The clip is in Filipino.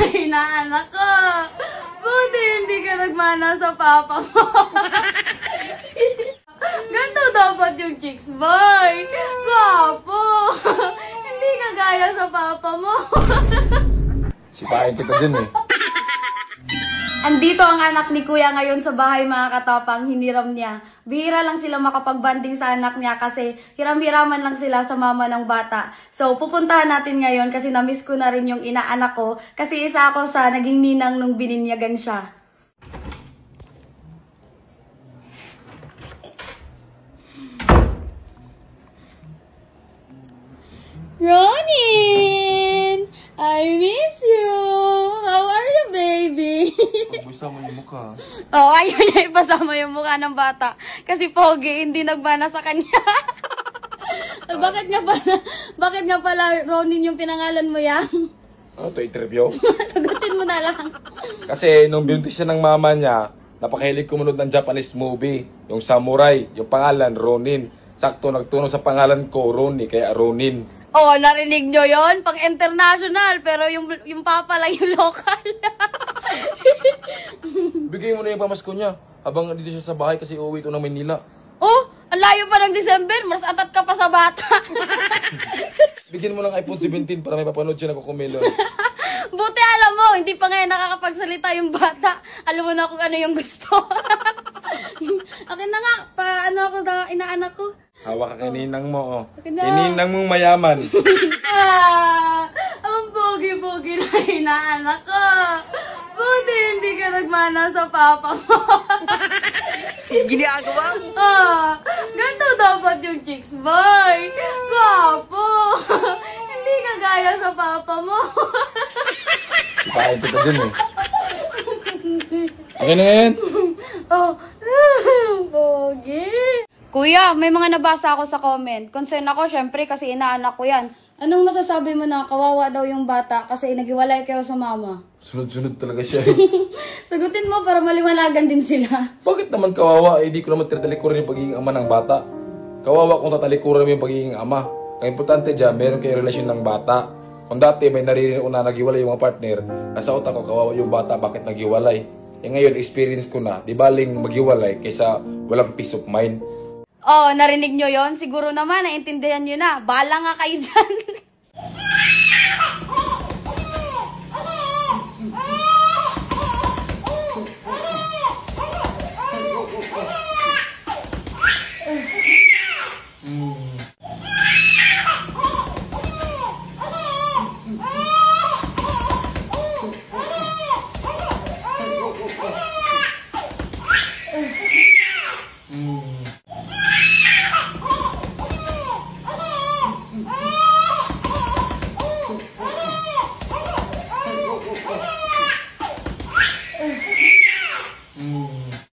Ay, na anak ko. Buti hindi ka nagmana sa papa mo. Ganito dapat yung chicks, boy. Gwapo. Hindi ka gaya sa papa mo. Sipain kita dun eh. Andito ang anak ni Kuya ngayon sa bahay, mga katapang. Hiniram niya. Bihira lang sila makapagbanding sa anak niya kasi hiram-hiraman lang sila sa mama ng bata. So, pupuntahan natin ngayon kasi na-miss ko na rin yung inaanak ko kasi isa ako sa naging ninang nung bininyagan siya. Ronin! I miss you! How are you, baby? Pagbusa mo yung mukha. Oh, ayaw niya ipasama yung mukha ng bata. Kasi pogi, hindi nagbana sa kanya. Bakit nga pala Ronin yung pinangalan mo yan? Ano to, interview? Sagutin mo na lang. Kasi nung binuntis siya ng mama niya, napakahilig kumunod ng Japanese movie. Yung samurai, yung pangalan, Ronin. Sakto nagtunog sa pangalan ko, Ronnie, kaya Ronin. Oh, narinig nyo yon, pang international, pero yung papa lang yung local. Bigay mo na yung pamasko niya. Habang dito siya sa bahay kasi uuwi ito ng Manila. Oh, ang layo pa ng December, mas atat ka pa sa bata. Bigyan mo ng iPhone 17 para may papanood siya na kukumelo. Buti alam mo, hindi pa ngayon nakakapagsalita yung bata. Alam mo na kung ano yung gusto. Akin na nga, paano ako na inaanak ko. Hawak ka kaninang mo, oh. Akin na. Kaninang mong mayaman. Ang pogi-pogi na inaanak ko. Buti hindi ka nagmana sa papa mo. Ginagawa mo. Ganito dapat yung chicks, boy. Gwapo. Hindi ka gaya sa papa mo. Sipain kita dun eh. Okay na yan? Oh, pogi. Kuya, may mga nabasa ako sa comment. Concern ako, syempre, kasi inaanak ko yan. Anong masasabi mo na kawawa daw yung bata kasi naghiwalay kayo sa mama? Sunod-sunod talaga siya. Sagutin mo para maliwanagan din sila. Bakit naman kawawa? Eh, di ko naman tinatalikuran yung pagiging ama ng bata. Kawawa kung tatalikuran mo yung pagiging ama. Ang importante dyan, meron kayong relasyon ng bata. Kung dati may naririnig ko na naghiwalay yung mga partner, nasa utak ko kawawa yung bata, bakit naghiwalay? Eh ngayon, experience ko na, di baling maghiwalay kaysa walang peace of mind. Oh, narinig nyo yon? Siguro naman, naintindihan nyo na. Bala nga kayo dyan.